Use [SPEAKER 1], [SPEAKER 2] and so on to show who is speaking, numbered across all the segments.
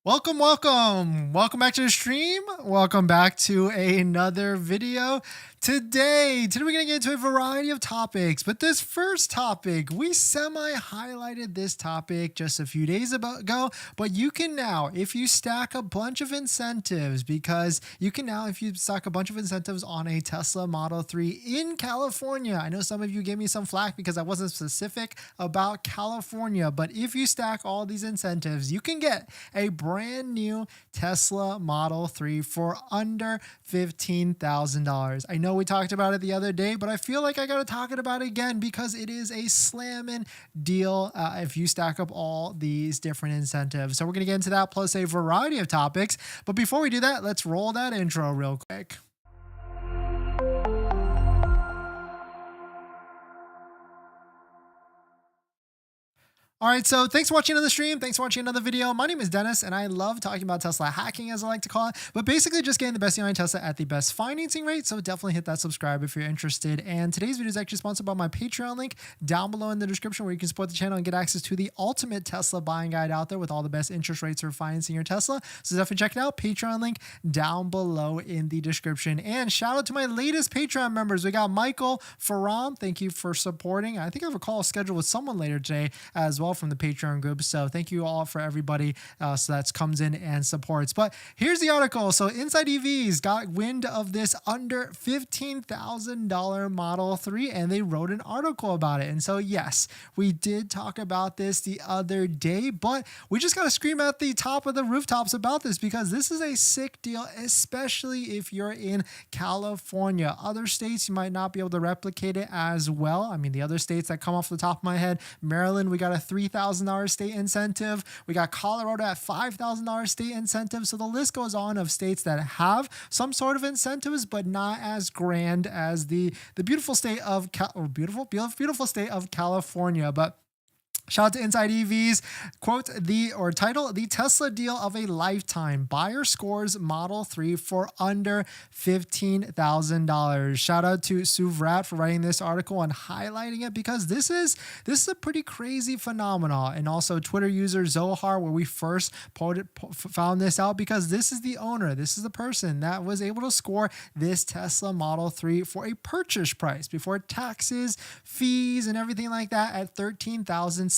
[SPEAKER 1] Welcome back to the stream. Welcome back to another video. Today we're going to get into a variety of topics, but this first topic, we semi-highlighted this topic just a few days ago, but you can now, if you stack a bunch of incentives, because you can now, if you stack a bunch of incentives on a Tesla Model 3 in California, I know some of you gave me some flack because I wasn't specific about California, but if you stack all these incentives, you can get a brand new Tesla Model 3 for under $15,000. I know we talked about it the other day, but I feel like I got to talk about it again because it is a slamming deal if you stack up all these different incentives. So we're going to get into that plus a variety of topics. But before we do that, let's roll that intro real quick. All right, so thanks for watching another stream. Thanks for watching another video. My name is Dennis, and I love talking about Tesla hacking, as I like to call it, but basically just getting the best deal on Tesla at the best financing rate. So definitely hit that subscribe if you're interested. And today's video is actually sponsored by my Patreon link down below in the description, where you can support the channel and get access to the ultimate Tesla buying guide out there with all the best interest rates for financing your Tesla. So definitely check it out. Patreon link down below in the description. And shout out to my latest Patreon members. We got Michael Faram. Thank you for supporting. I think I have a call scheduled with someone later today as well from the Patreon group. So thank you all for everybody so that comes in and supports. But here's the article. So Inside EVs got wind of this under $15,000 Model 3 and they wrote an article about it. And so yes, we did talk about this the other day, but we just got to scream at the top of the rooftops about this because this is a sick deal, especially if you're in California. Other states, you might not be able to replicate it as well. I mean, the other states that come off the top of my head, Maryland, we got a $3,000 state incentive. We got Colorado at $5,000 state incentive. So the list goes on of states that have some sort of incentives, but not as grand as the beautiful state of beautiful state of California. But shout out to Inside EVs. Quote, title, the Tesla deal of a lifetime. Buyer scores Model 3 for under $15,000. Shout out to Suvrat for writing this article and highlighting it because this is a pretty crazy phenomenon. And also Twitter user Zohar, where we first found this out, because this is the owner. This is the person that was able to score this Tesla Model 3 for a purchase price before taxes, fees, and everything like that at $13,620.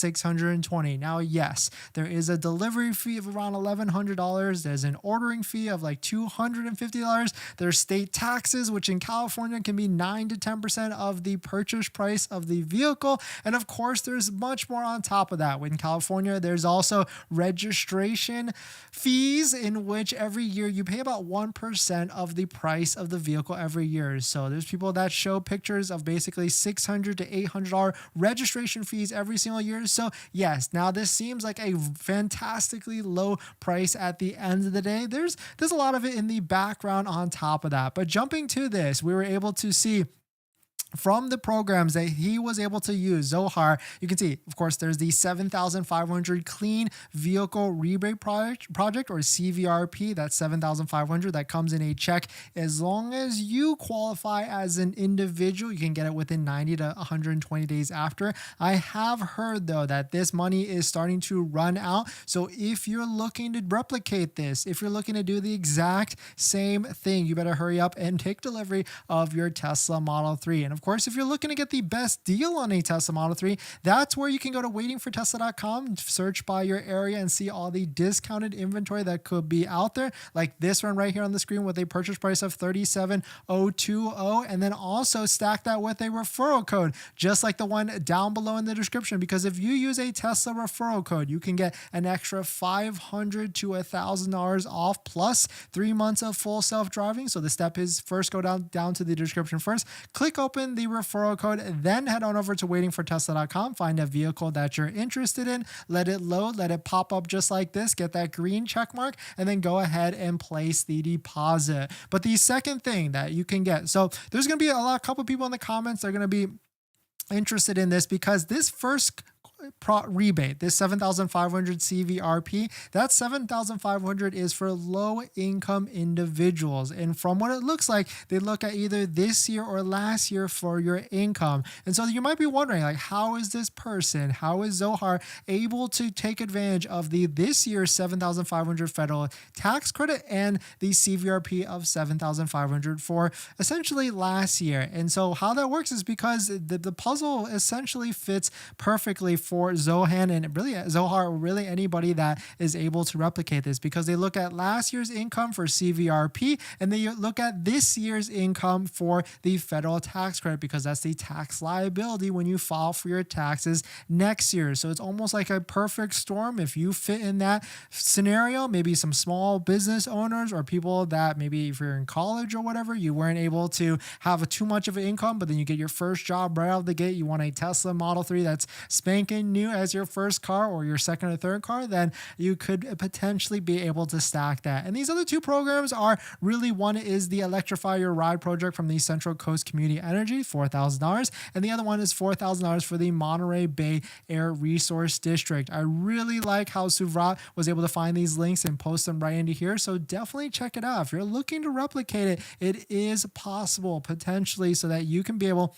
[SPEAKER 1] Now, yes, there is a delivery fee of around $1,100. There's an ordering fee of like $250. There's state taxes, which in California can be 9 to 10% of the purchase price of the vehicle. And of course, there's much more on top of that. In California, there's also registration fees, in which every year you pay about 1% of the price of the vehicle every year. So there's people that show pictures of basically $600 to $800 registration fees every single year. So yes, now this seems like a fantastically low price at the end of the day. There's a lot of it in the background on top of that. But jumping to this, we were able to see from the programs that he was able to use, Zohar, you can see, of course, there's the 7,500 Clean Vehicle Rebate Project, or CVRP. That's 7,500. That comes in a check. As long as you qualify as an individual, you can get it within 90 to 120 days after. I have heard, though, that this money is starting to run out. So if you're looking to replicate this, if you're looking to do the exact same thing, you better hurry up and take delivery of your Tesla Model 3. And of course, if you're looking to get the best deal on a Tesla Model 3, that's where you can go to waitingfortesla.com, search by your area, and see all the discounted inventory that could be out there, like this one right here on the screen with a purchase price of $37,020, and then also stack that with a referral code, just like the one down below in the description, because if you use a Tesla referral code, you can get an extra $500 to $1,000 off, plus 3 months of full self-driving. So the step is first go down to the description first, click open the referral code, then head on over to waitingfortesla.com, find a vehicle that you're interested in, let it load, let it pop up just like this, get that green check mark, and then go ahead and place the deposit. But the second thing that you can get, so there's going to be couple people in the comments that are going to be interested in this, because this first rebate, this 7,500 CVRP, that 7,500 is for low income individuals. And from what it looks like, they look at either this year or last year for your income. And so you might be wondering, like, how is this person, how is Zohar able to take advantage of this year's 7,500 federal tax credit and the CVRP of 7,500 for essentially last year? And so how that works is because the puzzle essentially fits perfectly for Zohan and really Zohar, really anybody that is able to replicate this, because they look at last year's income for CVRP and they look at this year's income for the federal tax credit, because that's the tax liability when you file for your taxes next year. So it's almost like a perfect storm. If you fit in that scenario, maybe some small business owners or people that maybe if you're in college or whatever, you weren't able to have too much of an income, but then you get your first job right out of the gate, you want a Tesla Model 3 that's spanking new as your first car or your second or third car, then you could potentially be able to stack that. And these other two programs are really, one is the Electrify Your Ride project from the Central Coast Community Energy, $4,000, and the other one is $4,000 for the Monterey Bay Air Resource District. I really like how Suvrat was able to find these links and post them right into here, so definitely check it out. If you're looking to replicate it, it is possible potentially, so that you can be able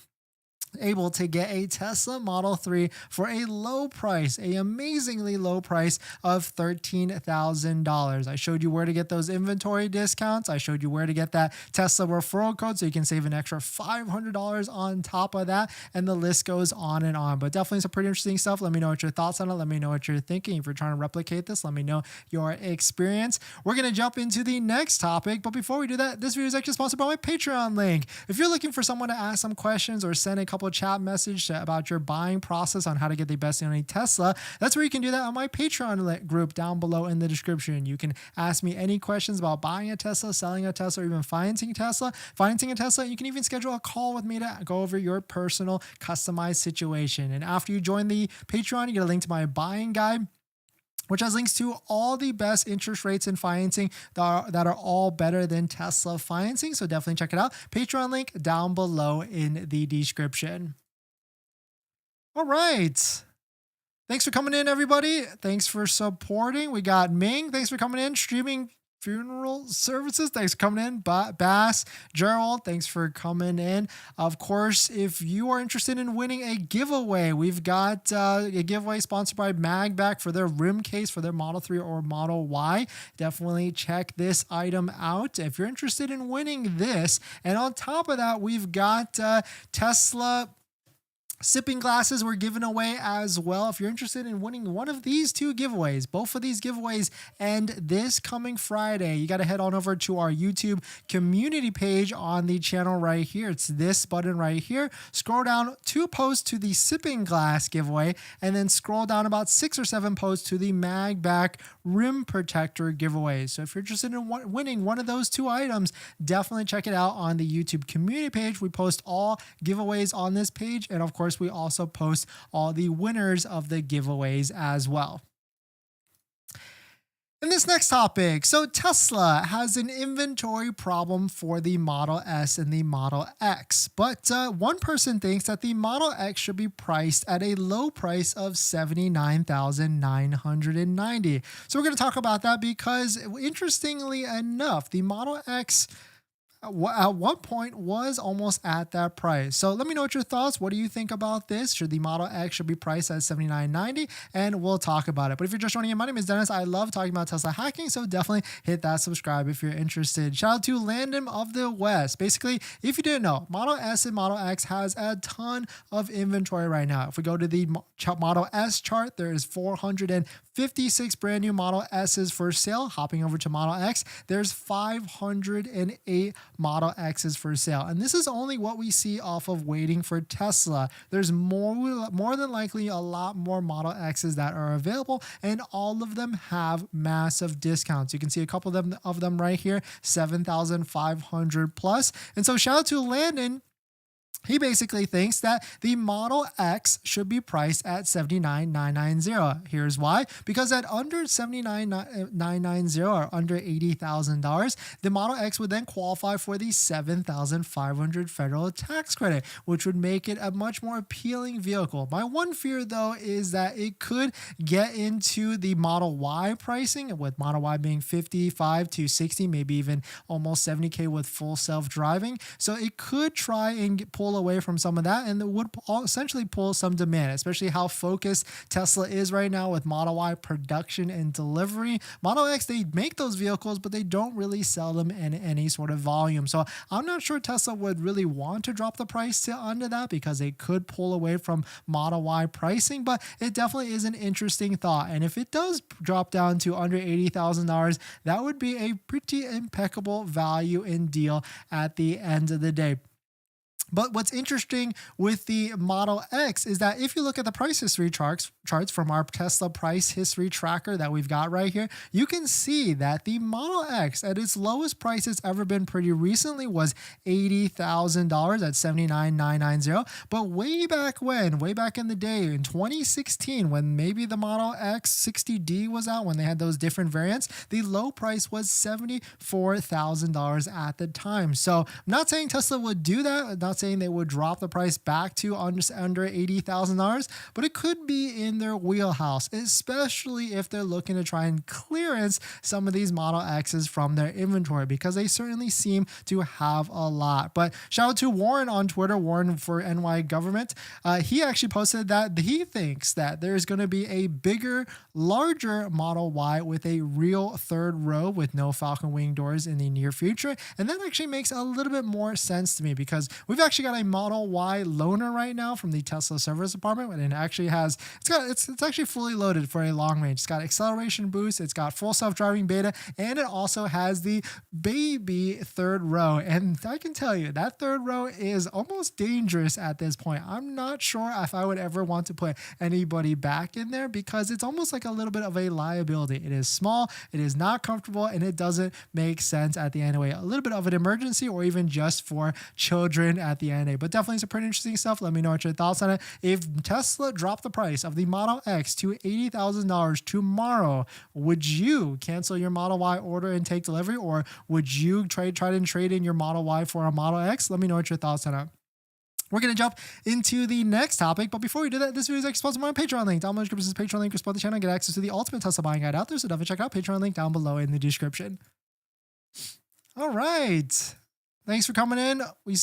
[SPEAKER 1] to get a Tesla Model 3 for a low price, a amazingly low price of $13,000. I showed you where to get those inventory discounts. I showed you where to get that Tesla referral code so you can save an extra $500 on top of that, and the list goes on and on. But definitely some pretty interesting stuff. Let me know what your thoughts on it. Let me know what you're thinking. If you're trying to replicate this, let me know your experience. We're going to jump into the next topic, but before we do that, this video is actually sponsored by my Patreon link. If you're looking for someone to ask some questions or send a couple chat message about your buying process on how to get the best in a Tesla, that's where you can do that on my Patreon group down below in the description. You can ask me any questions about buying a Tesla, selling a Tesla, or even financing a Tesla. You can even schedule a call with me to go over your personal customized situation. And after you join the Patreon, you get a link to my buying guide, which has links to all the best interest rates and financing that are all better than Tesla financing. So definitely check it out. Patreon link down below in the description. All right. Thanks for coming in, everybody. Thanks for supporting. We got Ming. Thanks for coming in. Streaming funeral services. Thanks for coming in. Bass, Gerald, thanks for coming in. Of course, if you are interested in winning a giveaway, we've got a giveaway sponsored by MAGBAK for their rim case for their Model 3 or Model Y. Definitely check this item out if you're interested in winning this. And on top of that, we've got Tesla sipping glasses we're giving away as well. If you're interested in winning one of these two giveaways, both of these giveaways end this coming Friday, you got to head on over to our YouTube community page on the channel right here. It's this button right here. Scroll down 2 posts to the sipping glass giveaway, and then scroll down about 6 or 7 posts to the MAGBAK rim protector giveaway. So if you're interested in winning one of those 2 items, definitely check it out on the YouTube community page. We post all giveaways on this page, and of course we also post all the winners of the giveaways as well. In this next topic, so Tesla has an inventory problem for the Model S and the Model X, but one person thinks that the Model X should be priced at a low price of $79,990. So we're going to talk about that because, interestingly enough, the Model X at one point was almost at that price. So let me know what your thoughts. What do you think about this? Should the Model X should be priced at $79,990? And we'll talk about it. But if you're just joining in, my name is Dennis. I love talking about Tesla hacking, so definitely hit that subscribe if you're interested. Shout out to Landon of the West. Basically, if you didn't know, Model S and Model X has a ton of inventory right now. If we go to the Model S chart, there is 456 brand new Model S's for sale. Hopping over to Model X, there's 508 Model X's for sale. And this is only what we see off of waiting for Tesla. There's more than likely a lot more Model X's that are available, and all of them have massive discounts. You can see a couple of them right here, 7,500 plus. And so shout out to Landon. He basically thinks that the Model X should be priced at $79,990. Here's why. Because at under $79,990 or under $80,000, the Model X would then qualify for the $7,500 federal tax credit, which would make it a much more appealing vehicle. My one fear, though, is that it could get into the Model Y pricing, with Model Y being 55 to 60, maybe even almost 70K with full self-driving. So it could try and pull away from some of that, and it would essentially pull some demand, especially how focused Tesla is right now with Model Y production and delivery. Model X, they make those vehicles, but they don't really sell them in any sort of volume. So I'm not sure Tesla would really want to drop the price to under that, because they could pull away from Model Y pricing, but it definitely is an interesting thought. And if it does drop down to under $80,000, that would be a pretty impeccable value and deal at the end of the day. But what's interesting with the Model X is that if you look at the price history charts from our Tesla price history tracker that we've got right here, you can see that the Model X at its lowest price it's ever been pretty recently was $80,000 at $79,990. But way back in the day in 2016, when maybe the Model X 60D was out, when they had those different variants, the low price was $74,000 at the time. So I'm not saying Tesla would do that. I'm not saying they would drop the price back to under $80,000, but it could be in their wheelhouse, especially if they're looking to try and clearance some of these Model X's from their inventory, because they certainly seem to have a lot. But shout out to Warren on Twitter, Warren for NY Government. He actually posted that he thinks that there's going to be a bigger, larger Model Y with a real third row with no Falcon Wing doors in the near future. And that actually makes a little bit more sense to me, because we've actually got a Model Y loaner right now from the Tesla service department, and it actually has, it's actually fully loaded for a long range. It's got acceleration boost, it's got full self-driving beta, and it also has the baby third row. And I can tell you that third row is almost dangerous at this point. I'm not sure if I would ever want to put anybody back in there, because it's almost like a little bit of a liability. It is small, it is not comfortable, and it doesn't make sense at the end of the way. A little bit of an emergency, or even just for children at the end. But definitely some pretty interesting stuff. Let me know what your thoughts on it. If Tesla dropped the price of the Model X to $80,000 tomorrow, would you cancel your Model Y order and take delivery, or would you try to trade in your Model Y for a Model X? Let me know what your thoughts on it. We're going to jump into the next topic, but before we do that, this video is actually sponsored by my Patreon link. Down below in the description is Patreon link. Support the channel and get access to the ultimate Tesla buying guide out there, so definitely check out Patreon link down below in the description. All right. Thanks for coming in.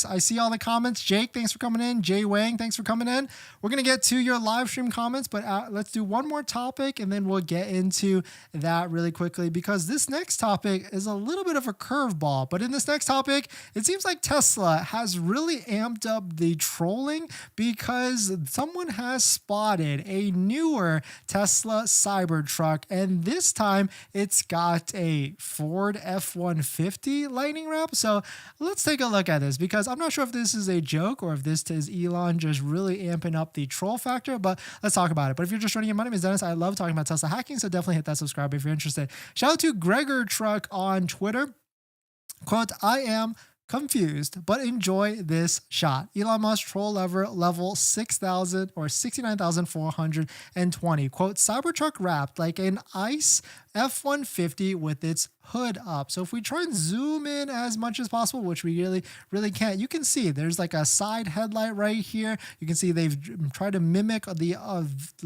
[SPEAKER 1] I see all the comments. Jake, thanks for coming in. Jay Wang, thanks for coming in. We're going to get to your live stream comments, but let's do one more topic, and then we'll get into that really quickly, because this next topic is a little bit of a curveball. But in this next topic, it seems like Tesla has really amped up the trolling, because someone has spotted a newer Tesla Cybertruck, and this time it's got a Ford F-150 lightning wrap. So let's take a look at this, because I'm not sure if this is a joke or if this is Elon just really amping up the troll factor, but let's talk about it. But if you're just joining in, my name is Dennis. I love talking about Tesla hacking, so definitely hit that subscribe if you're interested. Shout out to Gregor Truck on Twitter. Quote, I am confused, but enjoy this shot. Elon Musk troll level 6,000 or 69,420. Quote, Cybertruck wrapped like an ICE F-150 with its hood up. So if we try and zoom in as much as possible, which we really can't, you can see there's like a side headlight right here. You can see they've tried to mimic the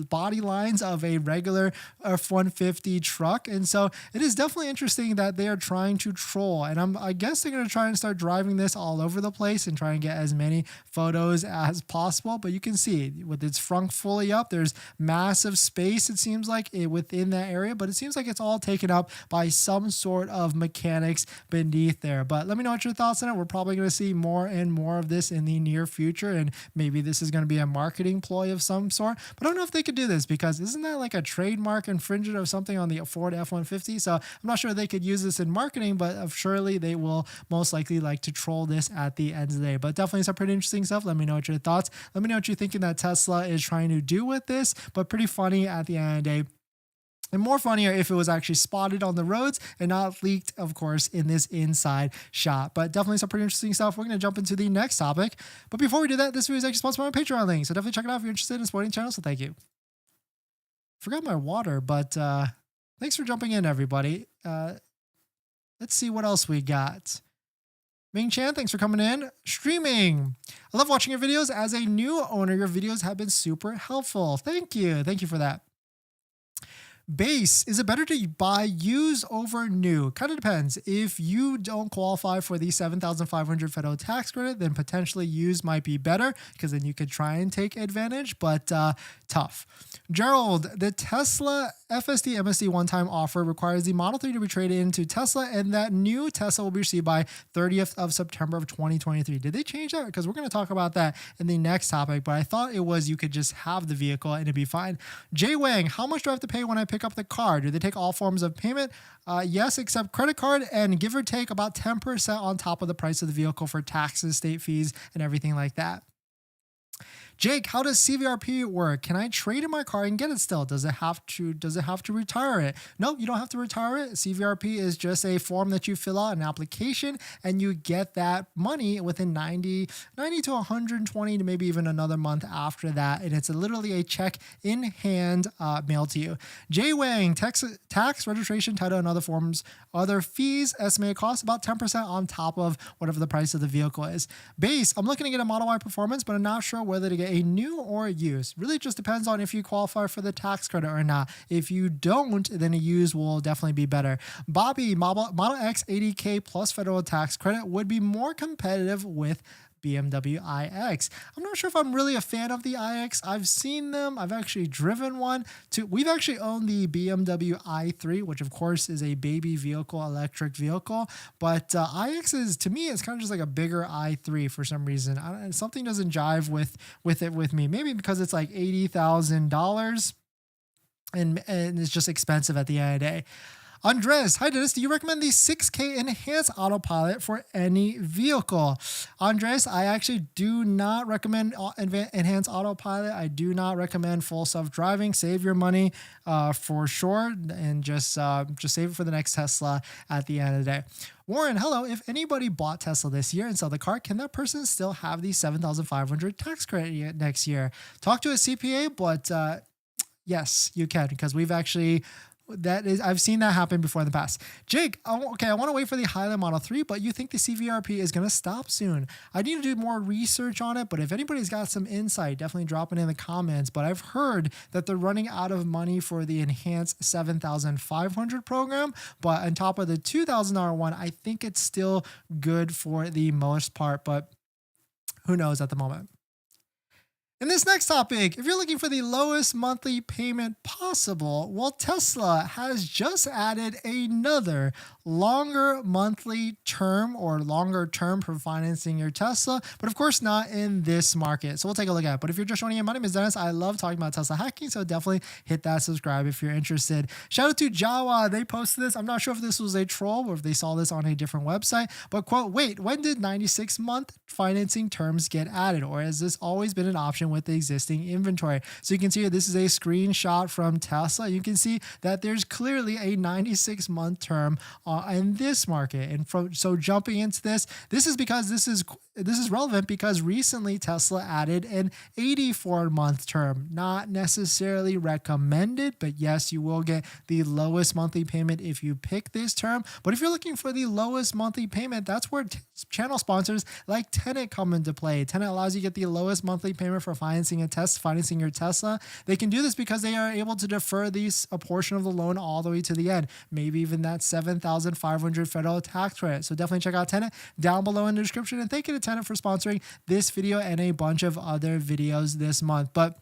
[SPEAKER 1] body lines of a regular F-150 truck. And so it is definitely interesting that they are trying to troll. And I guess they're going to try and start driving this all over the place and try and get as many photos as possible. But you can see with its front fully up, there's massive space, it seems like, within that area, but it seems like it's all taken up by some sort of mechanics beneath there. But let me know what your thoughts on it. We're probably going to see more and more of this in the near future, and maybe this is going to be a marketing ploy of some sort. But I don't know if they could do this, because isn't that like a trademark infringement of something on the Ford F-150? So I'm not sure they could use this in marketing, but surely they will most likely like to troll this at the end of the day. But definitely some pretty interesting stuff. Let me know what your thoughts. Let me know what you're thinking that Tesla is trying to do with this, but pretty funny at the end of the day. And more funnier if it was actually spotted on the roads and not leaked, of course, in this inside shot. But definitely some pretty interesting stuff. We're going to jump into the next topic. But before we do that, this video is actually sponsored by my Patreon link. So definitely check it out if you're interested in supporting the channel. So thank you. Forgot my water, but thanks for jumping in, everybody. Let's see what else we got. Ming Chan, thanks for coming in. Streaming. I love watching your videos. As a new owner, your videos have been super helpful. Thank you. Thank you for that. Base, is it better to buy used over new? Kind of depends. If you don't qualify for the 7,500 federal tax credit, then potentially used might be better because then you could try and take advantage, but tough. Gerald, the Tesla FSD MSD one-time offer requires the Model 3 to be traded into Tesla, and that new Tesla will be received by 30th of September of 2023. Did they change that? Because we're going to talk about that in the next topic, but I thought it was you could just have the vehicle and it'd be fine. Jay Wang, how much do I have to pay when I pick up the car? Do they take all forms of payment? Yes, except credit card, and give or take about 10% on top of the price of the vehicle for taxes, state fees, and everything like that. Jake, how does CVRP work? Can I trade in my car and get it still? Does it have to retire it? No, you don't have to retire it. CVRP is just a form that you fill out, an application, and you get that money within 90 to 120 to maybe even another month after that. And it's literally a check in hand mailed to you. Jay Wang, tax, registration, title, and other forms, other fees, estimated cost about 10% on top of whatever the price of the vehicle is. Base, I'm looking to get a Model Y Performance, but I'm not sure whether to get a new or a used. Really just depends on if you qualify for the tax credit or not. If you don't, then a used will definitely be better. Bobby, Model X 80K plus federal tax credit would be more competitive with BMW iX. I'm not sure if I'm really a fan of the iX. I've seen them. I've actually driven one. We've actually owned the BMW i3, which of course is a baby vehicle, electric vehicle. But iX is, to me, it's kind of just like a bigger i3 for some reason. Something doesn't jive with me. Maybe because it's like $80,000 and it's just expensive at the end of the day. Andres, hi Dennis, do you recommend the 6K enhanced autopilot for any vehicle? Andres, I actually do not recommend enhanced autopilot. I do not recommend full self-driving. Save your money for sure, and just save it for the next Tesla at the end of the day. Warren, hello. If anybody bought Tesla this year and sell the car, can that person still have the 7,500 tax credit next year? Talk to a CPA, but yes, you can, because we've actually... I've seen that happen before in the past. Jake, okay, I want to wait for the Highland Model 3, but you think the CVRP is going to stop soon. I need to do more research on it, but if anybody's got some insight, definitely drop it in the comments. But I've heard that they're running out of money for the enhanced 7,500 program, but on top of the $2,000 one, I think it's still good for the most part, but who knows at the moment. In this next topic, if you're looking for the lowest monthly payment possible, well, Tesla has just added another longer monthly term or longer term for financing your Tesla, but of course not in this market. So we'll take a look at it. But if you're just joining in, my name is Dennis. I love talking about Tesla hacking, so definitely hit that subscribe if you're interested. Shout out to Jawa. They posted this. I'm not sure if this was a troll or if they saw this on a different website, but quote, wait, when did 96-month financing terms get added? Or has this always been an option with the existing inventory? So you can see this is a screenshot from Tesla. You can see that there's clearly a 96-month term in this market. And so jumping into this is because this is relevant because recently Tesla added an 84-month term. Not necessarily recommended, but yes, you will get the lowest monthly payment if you pick this term. But if you're looking for the lowest monthly payment, that's where channel sponsors like Tenet come into play. Tenet allows you to get the lowest monthly payment for financing your Tesla. They can do this because they are able to defer a portion of the loan all the way to the end, maybe even that 7,500 federal tax credit. So definitely check out Tenet down below in the description, and thank you to Tenet for sponsoring this video and a bunch of other videos this month. But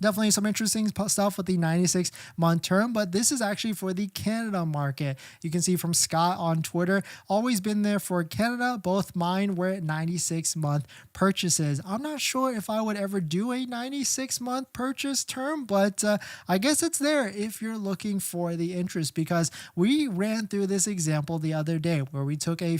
[SPEAKER 1] definitely some interesting stuff with the 96-month term, but this is actually for the Canada market. You can see from Scott on Twitter, always been there for Canada. Both mine were 96-month purchases. I'm not sure if I would ever do a 96-month purchase term, but I guess it's there if you're looking for the interest, because we ran through this example the other day where we took a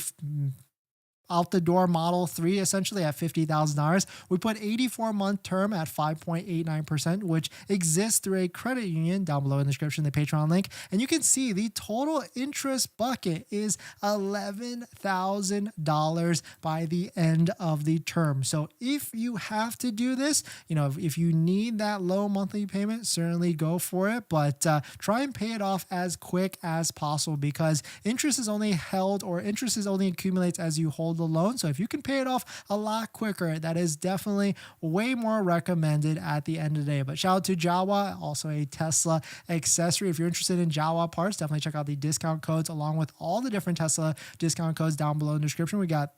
[SPEAKER 1] out the door Model 3 essentially at $50,000. We put 84-month term at 5.89%, which exists through a credit union down below in the description, the Patreon link. And you can see the total interest bucket is $11,000 by the end of the term. So if you have to do this, if you need that low monthly payment, certainly go for it, but try and pay it off as quick as possible, because interest is only accumulates as you hold the loan. So if you can pay it off a lot quicker, that is definitely way more recommended at the end of the day. But shout out to Jawa, also a Tesla accessory. If you're interested in Jawa parts, definitely check out the discount codes along with all the different Tesla discount codes down below in the description. We got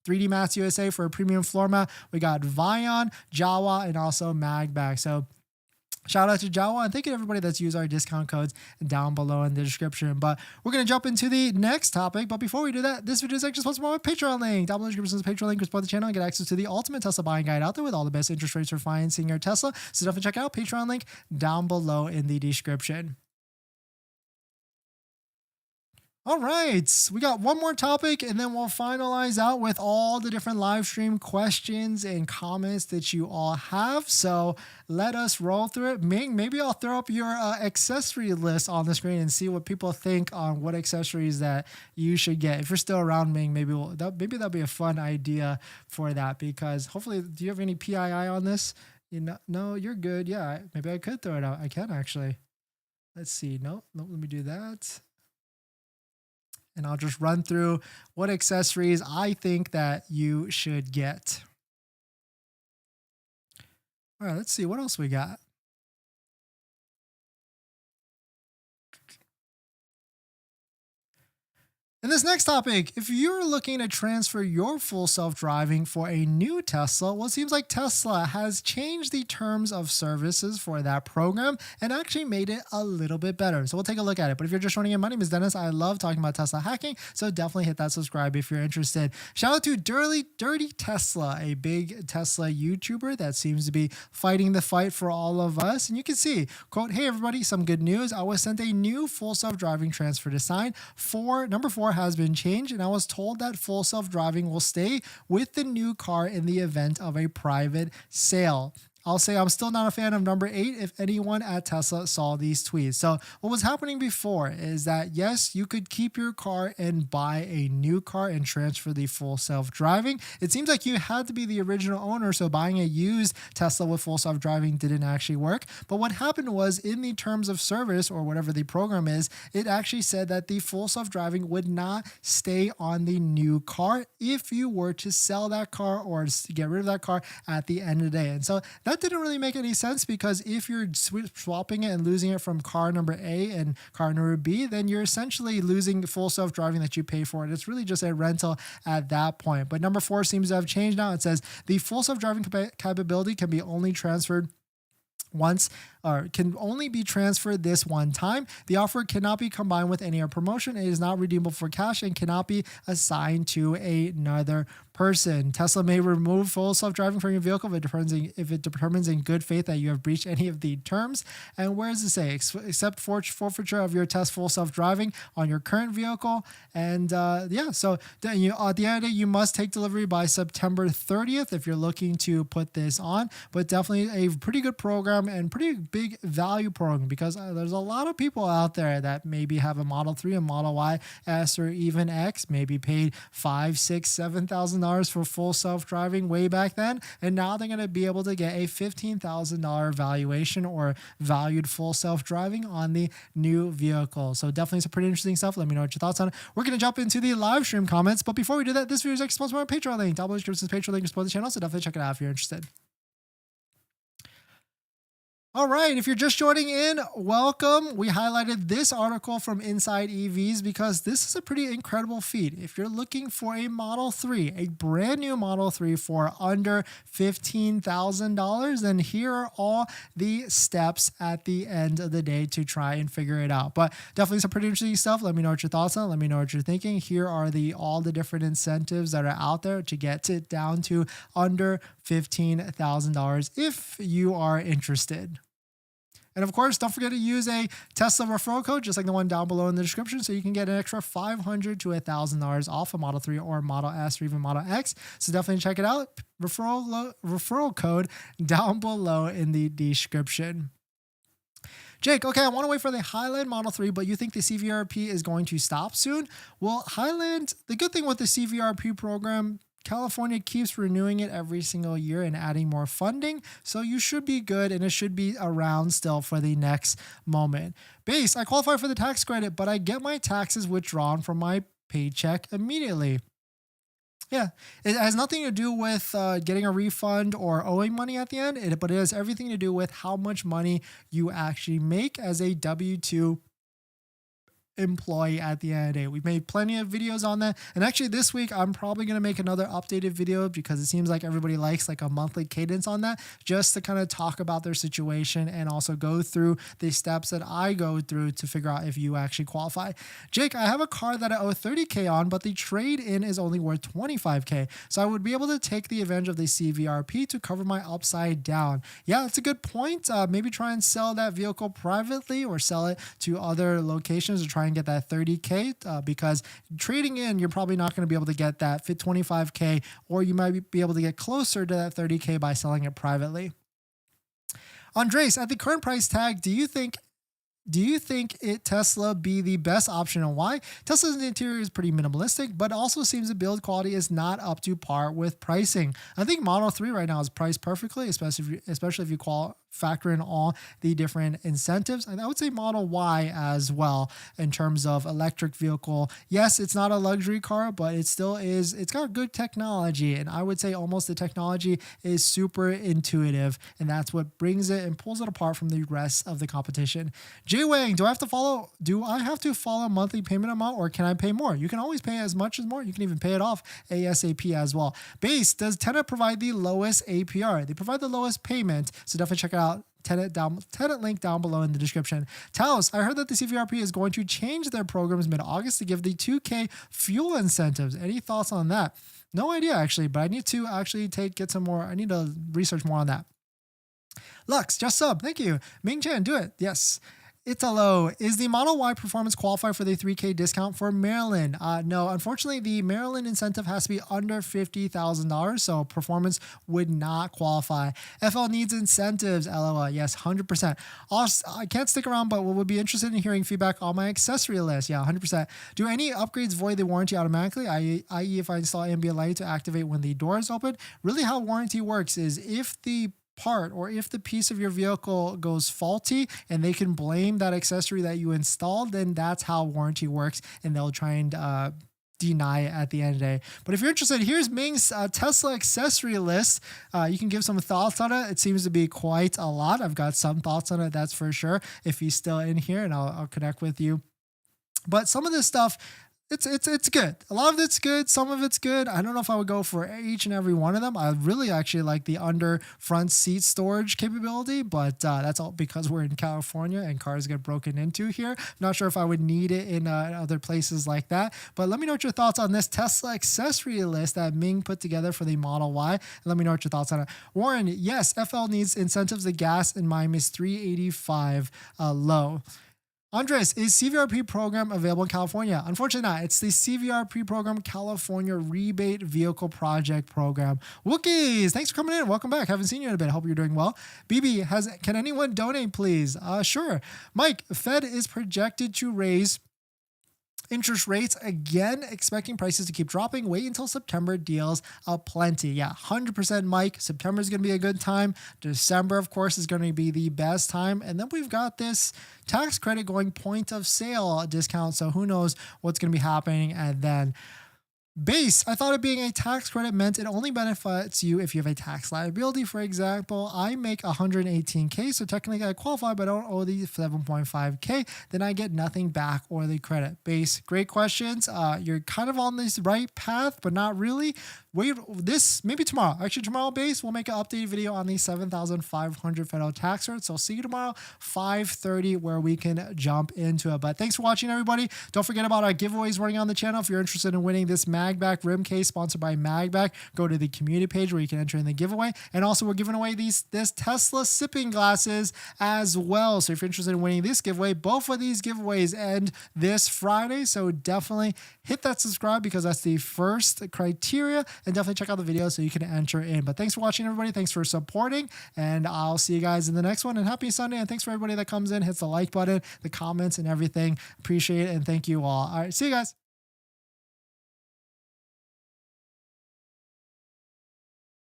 [SPEAKER 1] 3D Mats USA for a premium floor mat. We got RIVIAN, Jawa, and also MAGBAK. So shout out to Jawa, and thank you to everybody that's used our discount codes down below in the description. But we're going to jump into the next topic. But before we do that, this video is actually sponsored by my Patreon link. Down below in the description is a Patreon link. Support the channel and get access to the ultimate Tesla buying guide out there with all the best interest rates for financing your Tesla. So definitely check out Patreon link down below in the description. All right, we got one more topic and then we'll finalize out with all the different live stream questions and comments that you all have. So let us roll through it. Ming, maybe I'll throw up your accessory list on the screen and see what people think on what accessories that you should get. If you're still around, Ming, maybe that'll be a fun idea for that, because hopefully, do you have any PII on this? No, you're good. Yeah, maybe I could throw it out. I can actually. Let's see. No, let me do that. And I'll just run through what accessories I think that you should get. All right, let's see what else we got. In this next topic, if you're looking to transfer your full self-driving for a new Tesla, well, it seems like Tesla has changed the terms of services for that program and actually made it a little bit better. So we'll take a look at it. But if you're just joining in, my name is Dennis. I love talking about Tesla hacking, so definitely hit that subscribe if you're interested. Shout out to Dirty Tesla, a big Tesla YouTuber that seems to be fighting the fight for all of us. And you can see, quote, "Hey everybody, some good news. I was sent a new full self-driving transfer to sign. Number 4 has been changed, and I was told that full self-driving will stay with the new car in the event of a private sale." I'll say I'm still not a fan of number 8 if anyone at Tesla saw these tweets. So what was happening before is that, yes, you could keep your car and buy a new car and transfer the full self-driving. It seems like you had to be the original owner, so buying a used Tesla with full self-driving didn't actually work. But what happened was, in the terms of service or whatever the program is, it actually said that the full self-driving would not stay on the new car if you were to sell that car or get rid of that car at the end of the day. And so that didn't really make any sense, because if you're swapping it and losing it from car number A and car number B, then you're essentially losing full self-driving that you pay for. And it's really just a rental at that point. But number 4 seems to have changed now. It says the full self-driving capability can be only transferred once, or can only be transferred this one time. The offer cannot be combined with any other promotion. It is not redeemable for cash and cannot be assigned to another person. Tesla may remove full self-driving from your vehicle if it determines in good faith that you have breached any of the terms. And where does it say? Except forfeiture of your test full self-driving on your current vehicle. And yeah, so then at the end of the day, you must take delivery by September 30th if you're looking to put this on. But definitely a pretty good program and pretty big value program, because there's a lot of people out there that maybe have a Model 3, a Model Y, S, or even X, maybe paid $5,000, $6,000, $7,000 for full self-driving way back then, and now they're going to be able to get a $15,000 valuation or valued full self-driving on the new vehicle. So definitely some pretty interesting stuff. Let me know what your thoughts on it. We're going to jump into the live stream comments, but before we do that, this video is actually sponsored by my Patreon link. Down below in the description is Patreon link to support the channel, so definitely check it out if you're interested. All right, if you're just joining in, welcome. We highlighted this article from Inside EVs because this is a pretty incredible feat. If you're looking for a Model 3, a brand new Model 3 for under $15,000, then here are all the steps at the end of the day to try and figure it out. But definitely some pretty interesting stuff. Let me know what your thoughts on. Let me know what you're thinking. Here are all the different incentives that are out there to get it down to under $15,000 if you are interested. And of course, don't forget to use a Tesla referral code, just like the one down below in the description, so you can get an extra $500 to $1,000 off a Model 3 or Model S or even Model X. So definitely check it out. Referral code down below in the description. Jake, okay, I want to wait for the Highland Model 3, but you think the CVRP is going to stop soon? Well, Highland, the good thing with the CVRP program, California keeps renewing it every single year and adding more funding, so you should be good and it should be around still for the next moment. Base, I qualify for the tax credit, but I get my taxes withdrawn from my paycheck immediately. Yeah, it has nothing to do with getting a refund or owing money at the end, but it has everything to do with how much money you actually make as a W-2 employee at the end of the day. We've made plenty of videos on that, and actually this week I'm probably going to make another updated video because it seems like everybody likes like a monthly cadence on that, just to kind of talk about their situation and also go through the steps that I go through to figure out if you actually qualify. Jake, I have a car that I owe $30K on, but the trade-in is only worth $25K, so I would be able to take the advantage of the CVRP to cover my upside down. Yeah, that's a good point. Maybe try and sell that vehicle privately or sell it to other locations to try and get that $30K, because trading in, you're probably not going to be able to get that fit $25K, or you might be able to get closer to that $30K by selling it privately. Andres, at the current price tag, do you think Tesla be the best option, and why? Tesla's interior is pretty minimalistic, but also seems the build quality is not up to par with pricing. I think Model 3 right now is priced perfectly, especially if you factor in all the different incentives. And I would say Model Y as well in terms of electric vehicle. Yes, it's not a luxury car, but it still is. It's got good technology, and I would say almost the technology is super intuitive, and that's what brings it and pulls it apart from the rest of the competition. Jay Wang, do I have to follow monthly payment amount, or can I pay more? You can always pay as much as more. You can even pay it off ASAP as well. Base, does Tenet provide the lowest APR? They provide the lowest payment, so definitely check it out. Tenet link down below in the description. Taos, I heard that the CVRP is going to change their programs mid-August to give the 2K fuel incentives. Any thoughts on that? No idea actually, but I need to actually get some more. I need to research more on that. Lux, just sub. Thank you. Ming Chen, do it. Yes. Italo, is the Model Y performance qualify for the 3K discount for Maryland? No, unfortunately, the Maryland incentive has to be under $50,000, so performance would not qualify. FL needs incentives, LOL. Yes, 100%. Also, I can't stick around, but would be interested in hearing feedback on my accessory list. Yeah, 100%. Do any upgrades void the warranty automatically, i.e. if I install ambient light to activate when the door is open? Really how warranty works is if the part or if the piece of your vehicle goes faulty and they can blame that accessory that you installed, then that's how warranty works, and they'll try and deny it at the end of the day. But if you're interested, here's Ming's Tesla accessory list. You can give some thoughts on it. It seems to be quite a lot. I've got some thoughts on it, that's for sure, if he's still in here, and I'll connect with you. But some of this stuff, it's good. A lot of it's good. Some of it's good. I don't know if I would go for each and every one of them. I really actually like the under front seat storage capability, but that's all because we're in California and cars get broken into here. Not sure if I would need it in other places like that. But let me know what your thoughts on this Tesla accessory list that Ming put together for the Model Y. And let me know what your thoughts on it. Warren, yes, FL needs incentives. The gas in mine is $385 low. Andres, is CVRP program available in California? Unfortunately not. It's the CVRP program, California Rebate Vehicle Project Program. Wookiees, thanks for coming in. Welcome back. Haven't seen you in a bit. Hope you're doing well. BB, can anyone donate, please? Sure. Mike, Fed is projected to raise interest rates again, expecting prices to keep dropping. Wait until September deals plenty. Yeah, 100% Mike. September is going to be a good time. December, of course, is going to be the best time. And then we've got this tax credit going point of sale discount. So who knows what's going to be happening. And then Base, I thought it being a tax credit meant it only benefits you if you have a tax liability. For example, I make $118K, so technically I qualify, but I don't owe the $7.5K. Then I get nothing back or the credit. Base, great questions. You're kind of on this right path, but not really. Wait, this maybe tomorrow. Actually, tomorrow, Base, we'll make an updated video on the 7,500 federal tax rates. So I'll see you tomorrow, 5:30, where we can jump into it. But thanks for watching, everybody. Don't forget about our giveaways running on the channel. If you're interested in winning this MAGBAK MAGBAK rim case sponsored by MAGBAK. Go to the community page where you can enter in the giveaway. And also we're giving away this Tesla sipping glasses as well. So if you're interested in winning this giveaway, both of these giveaways end this Friday. So definitely hit that subscribe because that's the first criteria, and definitely check out the video so you can enter in. But thanks for watching, everybody. Thanks for supporting, and I'll see you guys in the next one. And happy Sunday. And thanks for everybody that comes in, hits the like button, the comments, and everything. Appreciate it, and thank you all. All right, see you guys.